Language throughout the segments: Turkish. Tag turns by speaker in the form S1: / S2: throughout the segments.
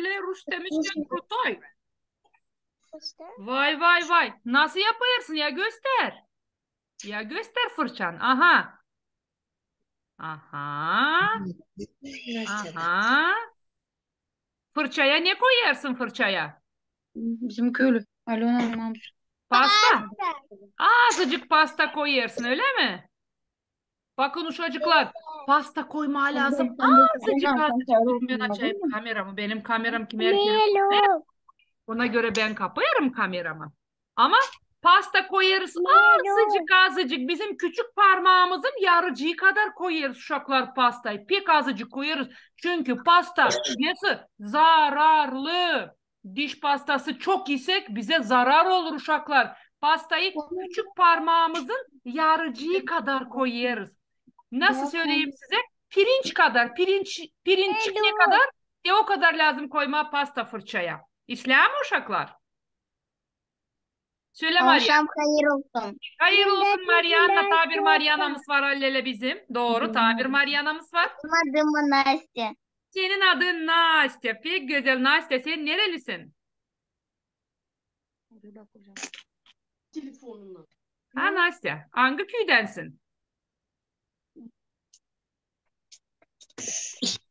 S1: hele Rus demişken Krutoy. Vay vay vay. Nasıl yaparsın ya göster. Ya göster fırçan. Aha. Aha. Aha. Fırçaya ne koyarsın fırçaya?
S2: Bizim köylü. Alona Hanım.
S1: Pasta. Azıcık pasta koyarsın öyle mi? Bakın uşacıklar. Pasta koyma lazım. Azıcık azıcık. Durun ben açayım kameramı. Benim kameram kim herkes. Ona göre ben kapayarım kameramı. Ama pasta koyarız azıcık azıcık. Bizim küçük parmağımızın yarıcığı kadar koyarız uşaklar pastayı. Pek azıcık koyarız. Çünkü pasta nesi? Zararlı. Diş pastası çok isek bize zarar olur uşaklar. Pastayı küçük parmağımızın yarıcığı kadar koyarız. Nasıl söyleyeyim size? Pirinç kadar. Pirinççik ne kadar? O kadar lazım koyma pasta fırçaya. İslam mı uşaklar? Söyle Maria.
S3: Akşam hayır olsun.
S1: Hayırlı olsun Mariana. Tabir Mariana'mız var Allele bizim. Doğru. Tabir Mariana'mız var.
S3: Adım Nasya.
S1: Senin adın Nastya. Pek güzel Nastya. Sen nerelisin?
S2: Telefonuna.
S1: Ha Nastya. Hangi köydensin?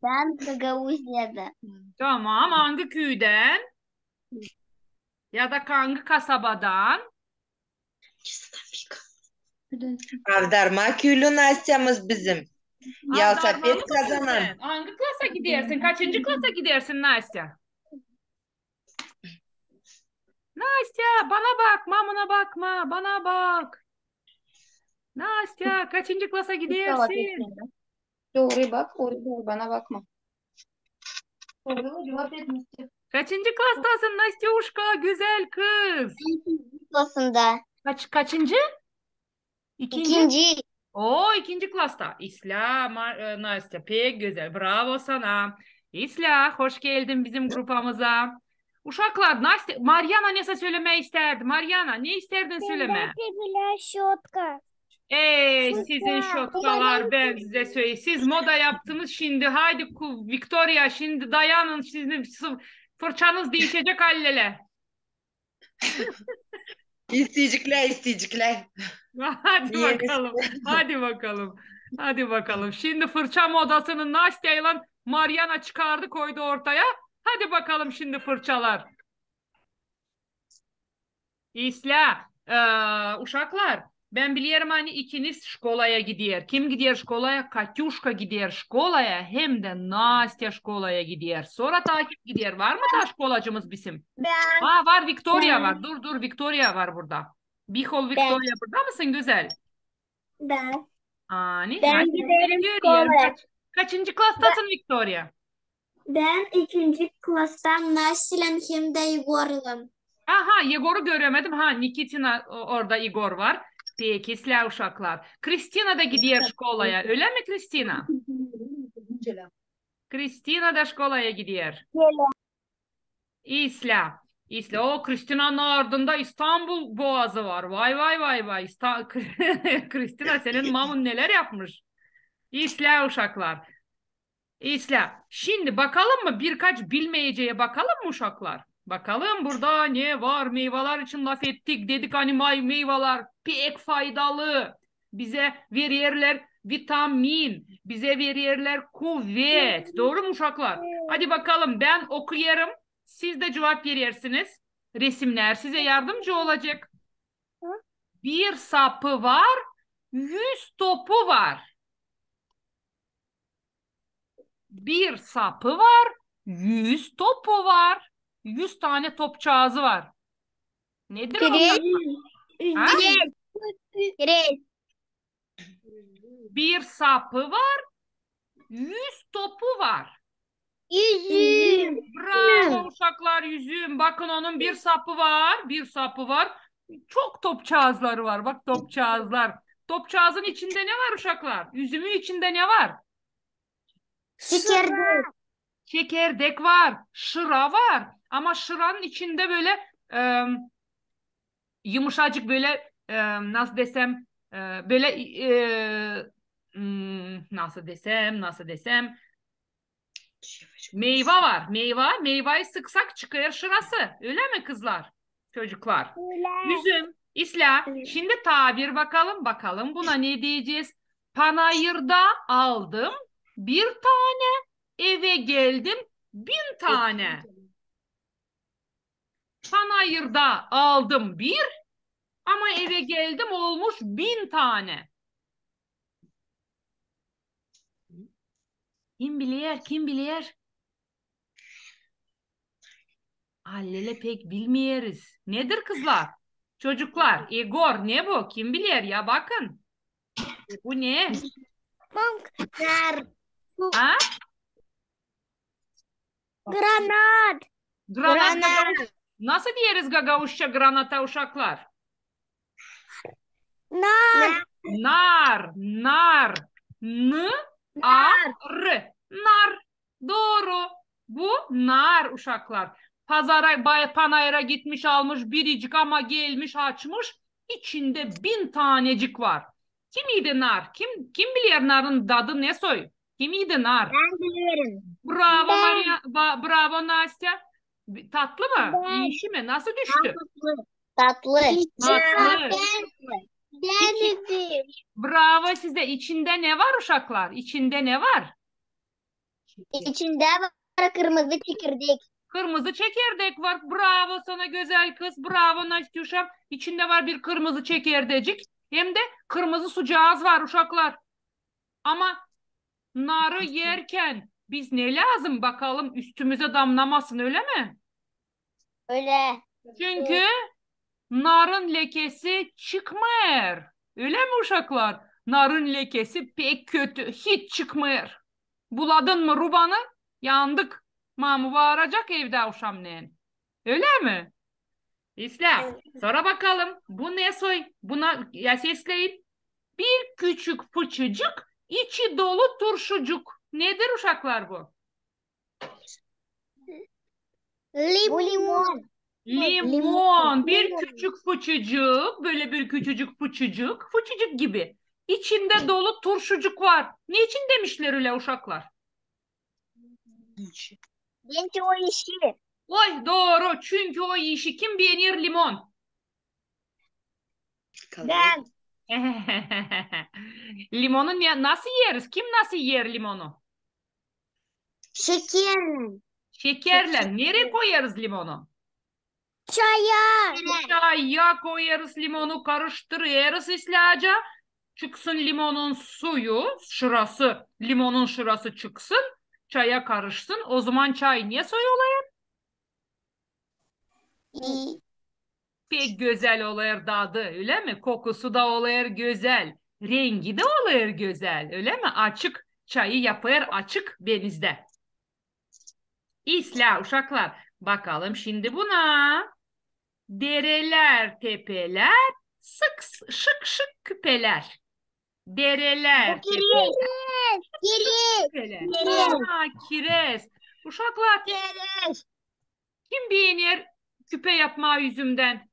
S3: Ben Gagavuzya'da.
S1: Tamam. Hangi köyden? Ya da hangi kasabadan?
S4: Avdarma köylü Nasya'mız bizim. Yalsa
S1: Avdarmalı
S4: pek
S1: mısın
S4: kazanan.
S1: sen? Hangi klasa gidersin? Kaçıncı klasa gidersin Nastya? Nastya bana bak, mamına bakma, bana bak. Nastya kaçıncı klasa gidersin?
S2: Doğru bak, doğru bana bakma. Doğru cevap etmişti.
S1: Kaçıncı klastasın Nastyuşka, güzel kız?
S3: Klasında.
S1: Kaçıncı? İkinci.
S3: İkinci.
S1: Oo ikinci klasta. İsla, Nastya pek güzel. Bravo sana. İsla, hoş geldin bizim grupamıza. Uşaklar, Nastya, Mariana neyse söylemeyi isterdi. Mariana ne isterdin söyleme.
S5: Bila şotka.
S1: Sizin şotkalar ben size söyleyeyim. Siz moda yaptınız şimdi. Haydi Victoria şimdi dayanın. Sizin fırçanız değişecek hallele.
S4: İsteyecekler, isteyecekler.
S1: Hadi
S4: Yeni-
S1: bakalım. Hadi bakalım. Hadi bakalım. Şimdi fırça modasını Nastya ile Mariana çıkardı koydu ortaya. Hadi bakalım şimdi fırçalar. İsla, uşaklar, ben biliyorum hani ikiniz şkolaya gidiyor. Kim gidiyor şkolaya? Katyuşka gidiyor şkolaya. Hem de Nastya şkolaya gidiyor. Sonra takip gidiyor. Var mı da şkolacımız bizim?
S3: Ben.
S1: Var Victoria var. Dur Victoria var burada. Bihol Victoria burada mısın güzel?
S3: Ben.
S1: Ani,
S3: Ben
S1: hadi
S3: giderim
S1: seni görüyorum.
S3: şkolaya.
S1: Kaçıncı klastasın Victoria?
S3: Ben ikinci klastan Nasya'nın hem de Igor'lım.
S1: Aha Yegor'u göremedim. Ha Nikitina orada Igor var. Peki silah uşaklar. Kristina da gidiyor şkolaya. Öyle mi Kristina? Kristina da şkolaya gidiyor. İsla. İsla. O Kristina'nın ardında İstanbul Boğazı var. Vay vay vay vay. Kristina senin mamun neler yapmış? İsla uşaklar. İsla. Şimdi bakalım mı birkaç bilmeyeceğe bakalım mı uşaklar? Bakalım burada ne var? Meyveler için laf ettik. Dedik hani meyveler pek faydalı. Bize verirler vitamin. Bize verirler kuvvet. Doğru mu uşaklar? Hadi bakalım ben okuyorum. Siz de cevap verirsiniz. Resimler size yardımcı olacak. Bir sapı var, 100 topu var. Bir sapı var, 100 topu var. 100 tane topçağızı var. Nedir bunlar? Ha?
S3: Kireç.
S1: Bir sapı var, 100 topu var.
S3: Yüzüm.
S1: Bravo uşaklar yüzüm. Bakın onun bir sapı var, bir sapı var. Çok topçağızları var. Bak topçağızlar. Topçağızın içinde ne var uşaklar? Üzümün içinde ne var?
S3: Çekirdek.
S1: Çekirdek var, şıra var. Ama şıranın içinde böyle e, yumuşacık böyle nasıl desem böyle nasıl desem Meyve var. Meyveyi sıksak çıkar şurası. Öyle mi kızlar? Çocuklar. Üzüm, İsla. Şimdi tabir bakalım. Bakalım buna ne diyeceğiz? Panayırda aldım bir tane. Eve geldim 1000 tane. Panayırda aldım bir ama eve geldim olmuş 1000 tane. Kim bilir, kim bilir? Allele pek bilmiyoruz. Nedir kızlar? Çocuklar, Igor ne bu? Kim bilir ya bakın. Bu ne? Ha?
S3: Granat.
S1: Granat gagavuş. Nasıl diyeriz gagavuşça granata uşaklar?
S3: Nar.
S1: Nar. N-A-R. Nar. Doğru. Bu nar uşaklar. Panayır'a gitmiş almış biricik ama gelmiş açmış. İçinde 1000 tanecik var. Kimiydi nar? Kim bilir narın tadı ne soy? Kimiydi nar?
S3: Ben biliyorum.
S1: Bravo
S3: Ben.
S1: Maria, bravo Nastya. Tatlı mı? İyişi mi? Nasıl düştü?
S3: Tatlı.
S1: Tatlı.
S3: Ben dedim.
S1: Bravo size. İçinde ne var uşaklar? İçinde ne var?
S3: İçinde var kırmızı çekirdek.
S1: Kırmızı çekirdek var. Bravo sana güzel kız. Bravo Nastyuşam. İçinde var bir kırmızı çekirdecik. Hem de kırmızı sucağız var uşaklar. Ama narı yerken biz ne lazım bakalım üstümüze damlamasın öyle mi?
S3: Öyle.
S1: Çünkü narın lekesi çıkmıyor. Öyle mi uşaklar? Narın lekesi pek kötü. Hiç çıkmıyor. Buladın mı rubanı? Yandık. Mamı bağıracak evde uşamleyen. Öyle mi? İslam. Sonra bakalım. Bu ne soy? Buna ya sesleyin. Bir küçük fıçıcık, içi dolu turşucuk. Nedir uşaklar bu?
S3: Limon.
S1: Limon. Bir küçük fıçıcık. Böyle bir küçücük fıçıcık. Fıçıcık gibi. İçinde dolu turşucuk var. Niçin demişler öyle uşaklar?
S3: Genç o işi.
S1: Oy doğru. Çünkü o işi kim beğenir limon?
S3: Ben.
S1: Limonu nasıl yeriz? Kim nasıl yer limonu?
S3: Şeker.
S1: Şekerle. Nereye koyarız limonu?
S3: Çaya.
S1: Çaya koyarız limonu karıştırırız islaca. Çıksın limonun suyu. Şurası. Limonun şurası çıksın. Çaya karışsın. O zaman çay niye soy olayır? Pek güzel olayır tadı öyle mi? Kokusu da olayır güzel. Rengi de olayır güzel öyle mi? Açık çayı yapar açık denizde. İsla uşaklar. Bakalım şimdi buna. Dereler, tepeler, şık şık küpeler. Dereler, tepeler, küpeler. Ha, kireç. Uşaklar kim beğenir küpe yapma yüzümden?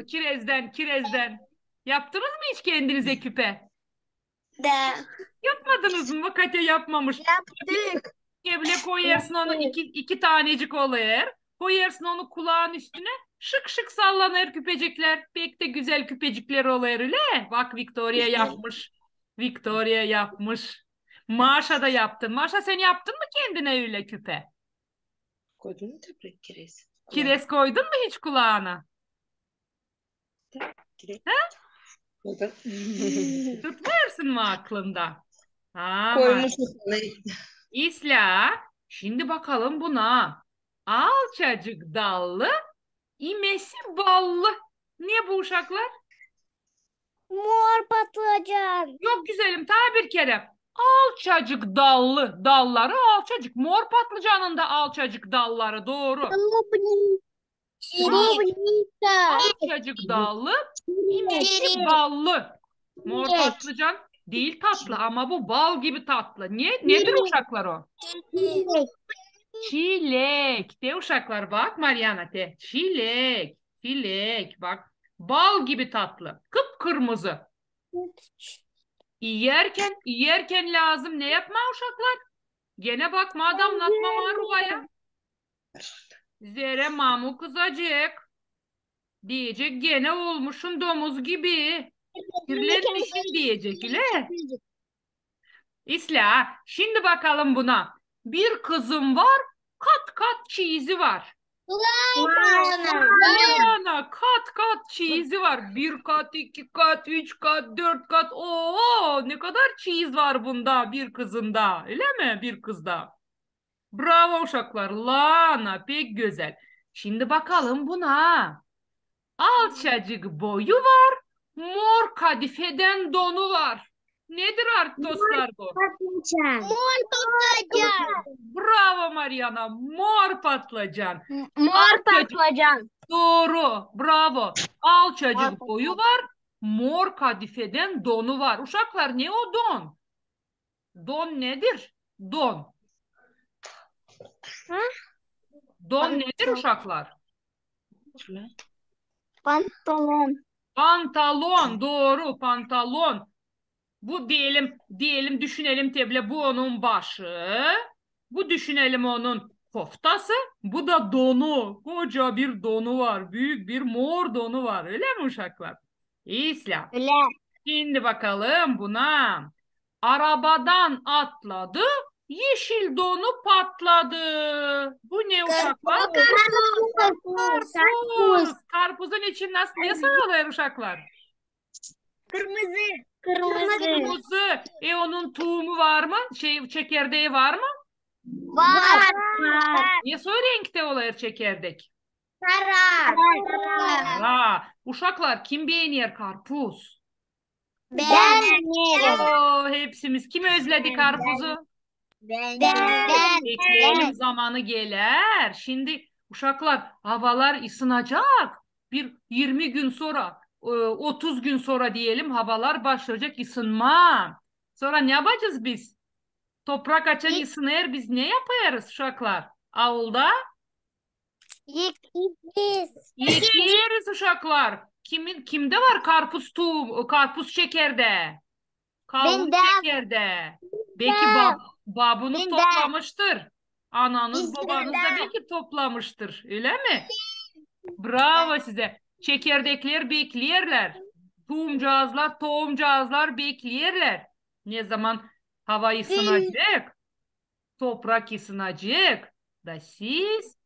S1: Kirezden. Yaptınız mı hiç kendinize küpe? Yapmadınız mı? Kate yapmamış.
S3: Yaptık.
S1: Evle koyarsın onu iki tanecik olur. Koyarsın onu kulağın üstüne. Şık şık sallanır küpecikler. Pek de güzel küpecikler olur öyle. Bak Victoria yapmış. Victoria yapmış. Maşa da yaptın. Maşa sen yaptın mı kendine öyle küpe?
S4: Koydun mu toprak kiresi?
S1: Kires koydun mu hiç kulağına?
S4: Koydum.
S1: Tutmuyorsun mu aklında? Ha,
S4: Koymuşum sana.
S1: İsla. Şimdi bakalım buna. Alçacık dallı, imesi ballı. Ne bu uşaklar?
S3: Mor patlıcan.
S1: Yok güzelim ta bir kere. Alçacık dallı. Dalları alçacık. Mor patlıcanın da alçacık dalları doğru. Alçacık dallı, imesi ballı. Mor patlıcan değil tatlı ama bu bal gibi tatlı. Nedir uşaklar o? Çilek. De uşaklar bak Mariana de. Çilek. Çilek bak. Bal gibi tatlı. Kıpkırmızı. Yerken lazım ne yapma uşaklar? Gene bak madem anlatma var Ruva'ya. Zere mamu kızacak. Diyecek gene olmuşsun domuz gibi. Kirlenmişsin diyecek öyle. İsla şimdi bakalım buna. Bir kızım var. Kat kat çizi var. Ana kat kat çizi var. Bir kat, iki kat, üç kat, dört kat. Oo, ne kadar çiz var bunda bir kızında. Öyle mi bir kızda? Bravo uşaklar. Lana pek güzel. Şimdi bakalım buna. Alçacık boyu var. Mor kadifeden donu var. Nedir artık dostlar bu? Bravo Mariana. Mor patlıcan.
S3: Mor
S1: Alçacık.
S3: patlıcan.
S1: Doğru. Bravo. Alçacık boyu var. Mor kadifeden donu var. Uşaklar ne o don? Don nedir? Don. Don nedir uşaklar?
S3: Pantolon.
S1: Pantalon. Doğru. Pantalon. Bu diyelim düşünelim teble bu onun başı. Bu düşünelim onun koftası. Bu da donu. Koca bir donu var. Büyük bir mor donu var. Öyle mi uşaklar? İslam.
S3: Öyle.
S1: Şimdi bakalım buna. Arabadan atladı. Yeşil donu patladı. Bu ne uşaklar? Karpuz. Karpuzun için nasıl ne sayıyorlar uşaklar?
S3: Kırmızı.
S1: Kırmızı. Onun tohumu var mı? Çekirdeği var mı?
S3: Var.
S1: Ne soy renkte oluyor çekirdek?
S3: Sarı.
S1: Uşaklar kim beğeniyor karpuz?
S3: Ben.
S1: Oo, hepsimiz. Kim özledi karpuzu?
S3: Ben.
S1: Bekleyelim zamanı gelir. Şimdi uşaklar havalar ısınacak. Bir 20 gün sonra 30 gün sonra diyelim havalar başlayacak ısınma. Sonra ne yapacağız biz? Toprak açan ısınır biz ne yaparız uşaklar? Avulda yiyeriz uşaklar. Kimde var karpuz karpuz çekirde? Kavun
S3: Bende.
S1: çekirde. Belki babunuz
S3: Bende.
S1: toplamıştır. Ananız
S3: Bizde
S1: babanız da
S3: de.
S1: belki toplamıştır. Öyle mi? Bravo size. Çekirdekler beklerler. Tohumcağızlar beklerler. Ne zaman hava ısınacak, toprak ısınacak da siz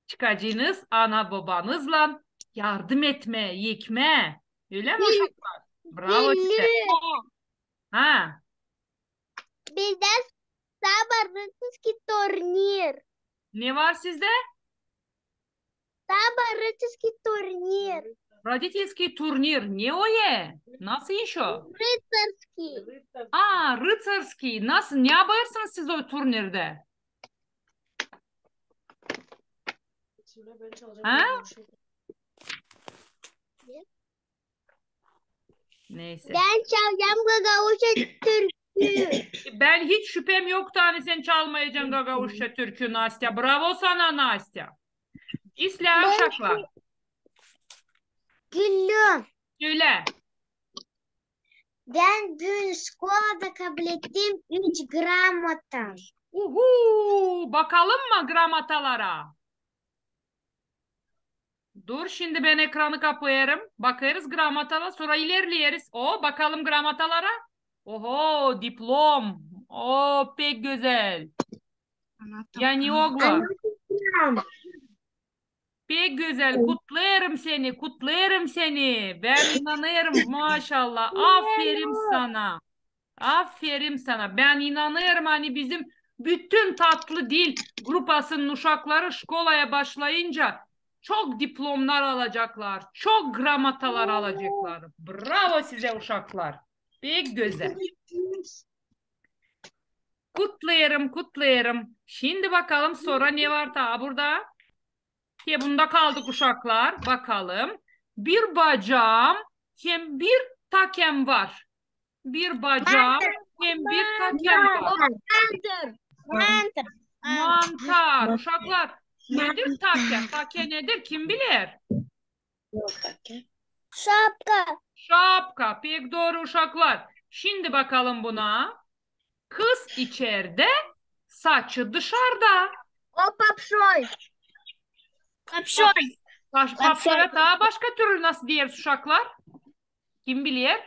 S1: çıkacaksınız ana babanızla yardım etme, yekme. Öyle mi uşaklar? Bravo size. Ha,
S3: Bizde sabırlısı turnir.
S1: ne var sizde?
S3: Sabırlısı turnir.
S1: Родительский турнир. Ne o ye? Nasıl iş o?
S3: Рыцарский.
S1: Rıtsarski. Nasıl? Ne yaparsınız siz o turnirde? Ha? Neyse.
S3: Ben çalacağım Gagavuş'a türkü.
S1: Ben hiç şüphem yoktu hani sen çalmayacaksın Gagavuşça türkü Nastya. Bravo sana Nastya. İslam uşaklar.
S3: Gülüm.
S1: Söyle.
S3: Ben dün skolada kabul ettim 3 gramata.
S1: Bakalım mı gramatalara? Dur şimdi ben ekranı kapayarım. Bakarız gramatala sonra ilerleyeriz. Bakalım gramatalara. Oho diplom. Pek güzel. Yani oğlum. Pek güzel. Kutlarım seni. Ben inanıyorum maşallah. Aferin sana. Aferin sana. Ben inanıyorum hani bizim bütün tatlı dil grupasının uşakları şkolaya başlayınca çok diplomlar alacaklar. Çok gramatalar alacaklar. Bravo size uşaklar. Pek güzel. Kutlayırım. Şimdi bakalım sonra ne var daha burada? Bunda kaldık uşaklar. Bakalım. Bir bacağım hem bir takem var. Bir bacağım hem bir takem var. Mantar. Uşaklar nedir take? Take nedir? Kim bilir?
S3: Şapka.
S1: Şapka. Pek doğru uşaklar. Şimdi bakalım buna. Kız içeride, saçı dışarıda.
S3: O papşoy. Papşoy.
S1: Papşoya daha başka türlü nasıl diğer uşaklar? Kim bilir?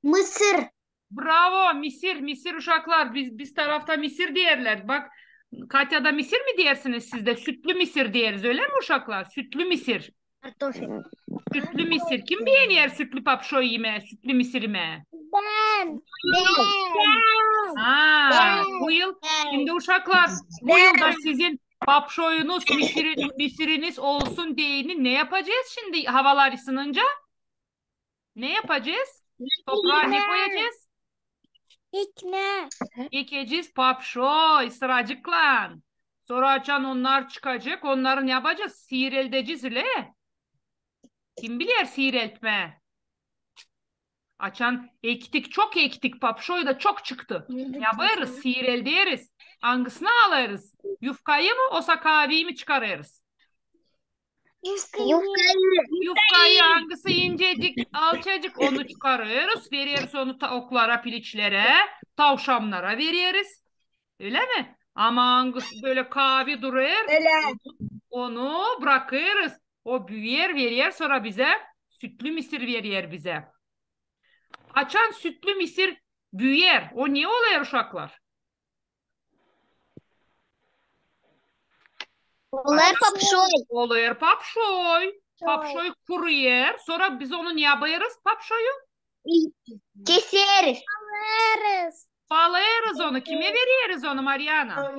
S3: Mısır.
S1: Bravo, Misir uşaklar. Biz tarafta Misir diyerler. Bak, Katya'da Misir mi diyersiniz sizde? Sütlü Misir diyeriz, öyle mi uşaklar? Sütlü Misir.
S3: Kartoşe.
S1: Sütlü Misir. Kim beğeniyor sütlü papşoy yeme, sütlü Misir yeme?
S3: Ben.
S1: Bu yıl şimdi uşaklar, bu yılda sizin papşoyunuz, misiriniz olsun diyeni ne yapacağız şimdi havalar ısınınca? Ne yapacağız? Toprağa ne koyacağız?
S3: İkne.
S1: Ekeceğiz papşoy sıracıkla. Sonra açan onlar çıkacak. Onların yapacağız. Sihirelteceğiz ile. Kim bilir sihireltme? Açan ektik, çok ektik, papşoy da çok çıktı. Yaparız, sihireldeyeriz. Hangisini alırız? Yufkayı mı, osa kahveyi mi çıkarırız? Yufkayı hangisi incecik, alçacık onu çıkarıyoruz. Veriyoruz onu tavuklara, piliçlere, tavşanlara veriyoruz. Öyle mi? Ama hangisi böyle kahve duruyor, onu bırakıyoruz. O büyüyer, veriyor, sonra bize sütlü misir veriyor bize. Açan sütlü misir büyüyer. O niye oluyor uşaklar?
S3: Olay papşoy.
S1: Oluyor papşoy. Papşoy kuruyor. Sonra biz onu ne yaparız papşoyu?
S3: Keseriz.
S1: Bağlayırız onu. Kime veriyoruz onu Mariana?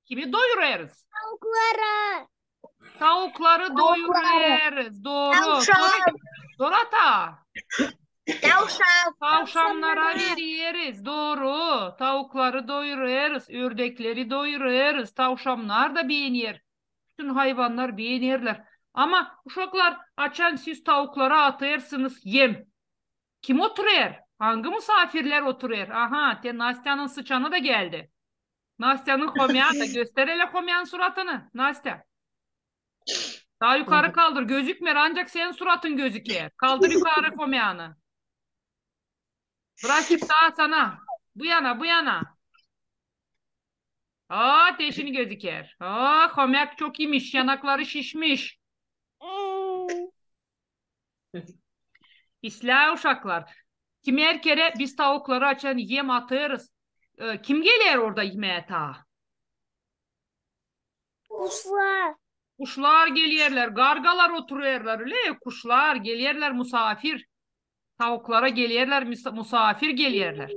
S1: Kimi doyuruyoruz?
S3: Tavuklara.
S1: Tavukları doyuruyoruz. Doğru. Sonra tavşanlara veriyoruz. Doğru. Tavukları doyuruyoruz. Ördekleri doyuruyoruz. Tavşanlar da beğenir. Bütün hayvanlar beğenirler. Ama uşaklar, açan siz tavuklara atarsınız yem. Kim oturuyor? Hangi misafirler oturuyor? Aha, Nastya'nın sıçanı da geldi. Nastya'nın komyanı da. Göster hele komyanın suratını. Nastya. Daha yukarı kaldır. Gözükmüyor, ancak senin suratın gözüküyor. Kaldır yukarı komyanı. Birazcık daha sana. Bu yana, bu yana. Ateşini gözüküyor. Komyak çok iyiymiş. Yanakları şişmiş. İslah uşaklar. Kim her kere biz tavukları açan yem atırız. Kim gelir orada yemeğe ta?
S3: Kuşlar.
S1: Kuşlar gelirler. Gargalar oturuyorlar öyle ya. Kuşlar gelirler misafir. Tavuklara gelirler misafir gelirler.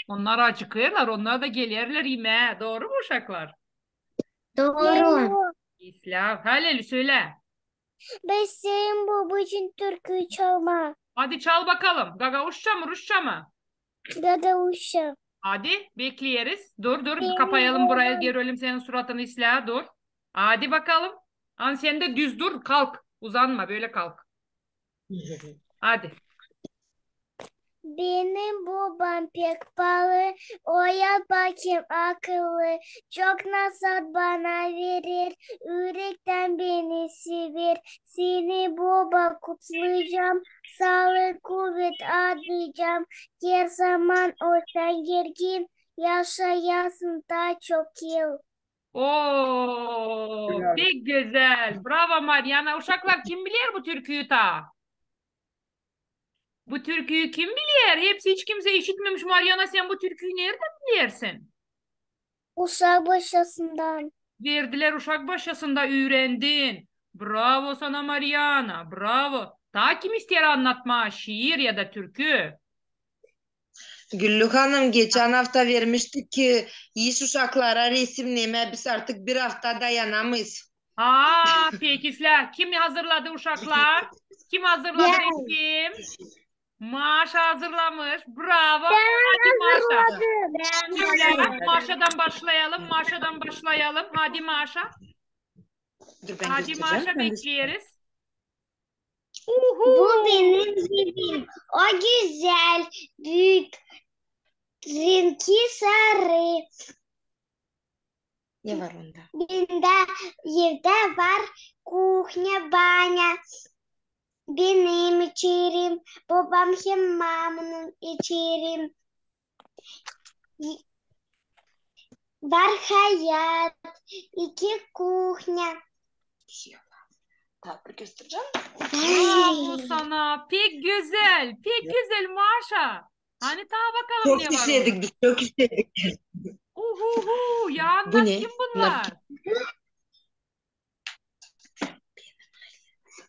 S1: Onlar acıkırlar. Onlar da gelirler yemeğe. Doğru mu uşaklar?
S3: Doğru.
S1: İslah. Halil söyle.
S3: Ben senin babacığın türkü çalma.
S1: Hadi çal bakalım. Gaga uşça mı ruşça mı?
S3: Dada uşa.
S1: Hadi bekleyeriz. Dur kapayalım buraya, görelim senin suratını İslah, dur. Hadi bakalım. An sen de düz dur, kalk. Uzanma, böyle kalk. Hadi.
S3: Benim babam pek pahalı, oya bakayım akıllı. Çok nasat bana verir, yürekten beni sever. Seni baba kutlayacağım, sağlık kuvvet adayacağım. Her zaman o sen gergin, yaşayasın daha çok yıl.
S1: Oo, pek güzel. Bravo Mariana. Uşaklar, kim bilir bu türküyü ta? Bu türküyü kim bilir? Hepsi, hiç kimse işitmemiş. Mariana, sen bu türküyü nereden bilirsin?
S3: Uşak başlasından.
S1: Verdiler uşak başlasında, öğrendin. Bravo sana Mariana. Bravo. Ta kim ister anlatma? Şiir ya da türkü?
S4: Güllük Hanım geçen hafta vermiştik ki iş uşaklara resimleme biz artık bir hafta dayanamayız.
S1: Peki İslah. Kim hazırladı uşaklar? Kim hazırladı resim? Maşa hazırlamış. Bravo. Hadi Maşa. Söyle. Maşa'dan başlayalım. Maşa'dan başlayalım. Hadi Maşa.
S4: Dur ben
S1: Hadi
S4: göstereceğim.
S1: Maşa,
S4: Ben de-
S1: bekleyeriz.
S3: Bu benim bebeğim. O güzel, büyük, renkli sarı.
S4: Ne var onda?
S3: Binde evde var kuhnya, banyo. benim içerim, babam hem mamının içerim. Var hayat, iki kuhня.
S4: Tatlı göstereceğim.
S1: Bravo sana. Pek güzel. Pek güzel Maşa. Hani daha bakalım
S4: Çok
S1: ne var orada?
S4: işledik biz, çok işledik.
S1: Uhuhu. Ya
S4: Bu
S1: anlat
S4: ne?
S1: kim
S4: Bunlar
S1: bunlar?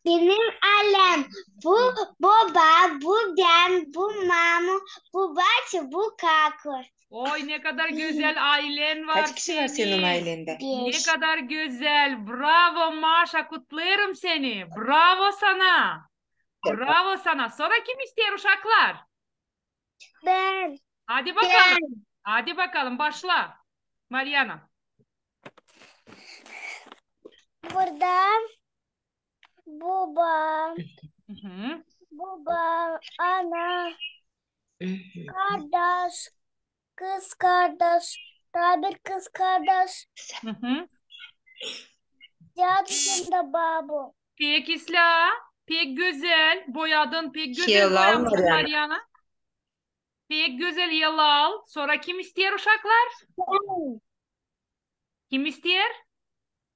S3: Benim alem. Bu baba, bu ben, bu mama, bu bahçe, bu kakır.
S1: Oy ne kadar güzel ailen var
S4: kaç kişi var senin
S1: senin.
S4: ailende?
S1: Ne
S3: Beş.
S1: kadar güzel. Bravo Maşa. Kutlarım seni. Bravo sana. Bravo sana. Sonra kim ister uşaklar?
S3: Ben.
S1: Hadi bakalım. Hadi bakalım başla. Mariana.
S3: Burada baba,
S1: Hı hı.
S3: baba, ana, kardeş, kız kardeş, daha bir kız kardeş,
S1: Hı hı.
S3: yardım babu.
S1: Pek İsla. Pek güzel. Boyadın. Pek güzel
S4: Hilal
S1: boyamışsın
S4: Mariana.
S1: Mariana. Pek güzel Yalal. Sonra kim ister uşaklar?
S3: Ben.
S1: Kim ister?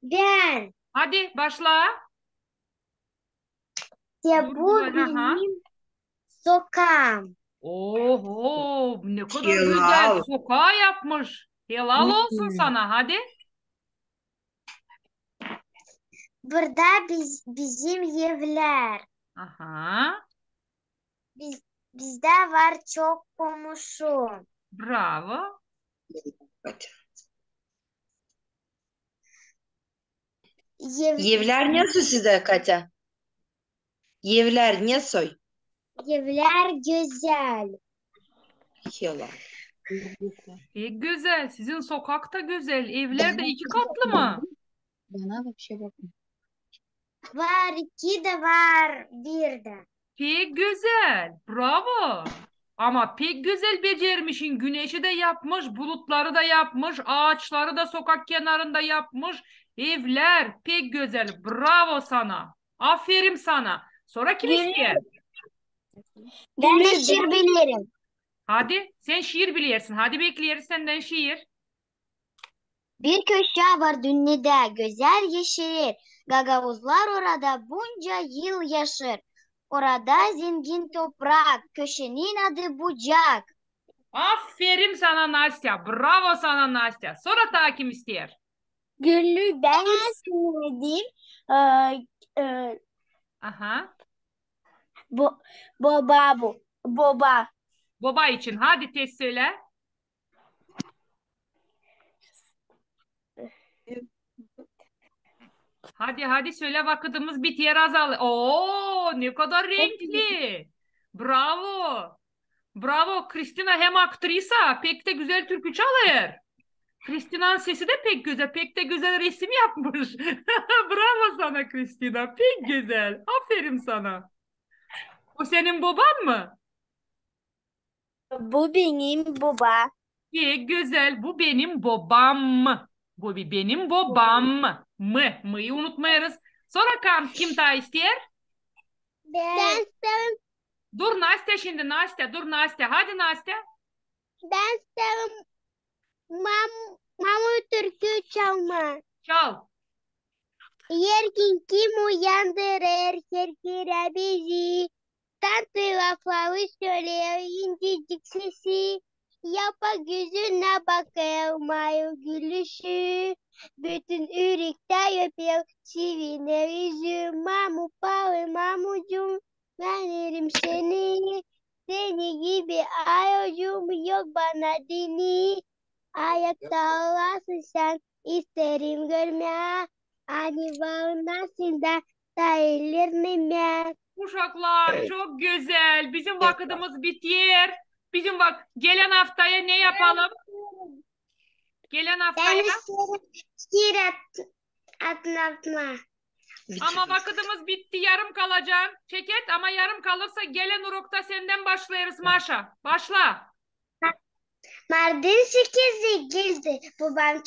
S3: Ben.
S1: Hadi başla.
S3: Ya
S1: Dur,
S3: bu
S1: dur, aha.
S3: benim sokağım.
S1: Oho, ne kadar güzel.
S4: Hilal.
S1: Sokağı yapmış. Helal olsun sana. Hadi.
S3: Burada bizim evler.
S1: Aha.
S3: Bizde var çok komşu.
S1: Bravo.
S4: Hadi.
S3: Ev,
S4: Evler nasıl sizde Katya? Evler ne soy?
S3: evler güzel.
S4: Hilal.
S1: Pek güzel. Sizin sokakta güzel. Evler de iki katlı mı?
S2: Bana da bir şey bakma.
S3: Var iki de var bir de.
S1: Pek güzel. Bravo. Ama pek güzel becermişsin. Güneşi de yapmış, bulutları da yapmış, ağaçları da sokak kenarında yapmış. Evler pek güzel. Bravo sana. Aferin sana. Sonra kim ister?
S3: Ben de şiir bilirim.
S1: Hadi sen şiir biliyorsun. Hadi bekliyoruz senden şiir.
S3: Bir köşe var dünyada güzel yeşil. Gagavuzlar orada bunca yıl yaşır. Orada zengin toprak, köşenin adı bucak.
S1: Aferin sana Nastya. Bravo sana Nastya. Sonra daha kim ister?
S3: Güllü ben sevdim.
S1: Aha.
S3: Baba bu. Baba.
S1: Baba için. Hadi tez söyle. Hadi söyle vakitimiz bitiyor azal. Oo ne kadar renkli. Bravo. Bravo. Kristina hem aktrisa pek de güzel türkü çalıyor. Kristina'nın sesi de pek güzel. Pek de güzel resim yapmış. Bravo sana Kristina. Pek güzel. Aferin sana. O senin baban mı?
S3: Bu benim baba.
S1: Pek güzel. Bu benim babam. Bu benim babam. Mı'yı unutmayarız. Sonra kim daha ister?
S3: Ben
S1: Dur Nastya şimdi Nastya. Dur Nastya. Hadi Nastya.
S3: sevim mamu türkü çalma.
S1: Çal.
S3: Yer kim uyandırır herkese bizi. Tatlı lafları söylüyor incecik sesi. Yapa gözüne bakıyor mayu gülüşü. Bütün ürükte yapıyor çivine yüzü. Mamu pavi mamucum veririm seni. Seni gibi ayocum yok bana dini. Ayakta olasın sen isterim görmeye. Ani bağındasında sayılır mı?
S1: Uşaklar çok güzel. Bizim vakitimiz bitiyor. Bizim gelen haftaya ne yapalım? Gelen
S3: Ben
S1: haftaya
S3: isterim şiir atlatma.
S1: ama vakitimiz bitti. Yarım kalacak. Çeket ama yarım kalırsa gelen urukta senden başlarız Maşa. Başla.
S3: Mardin 8'i girdi. Babam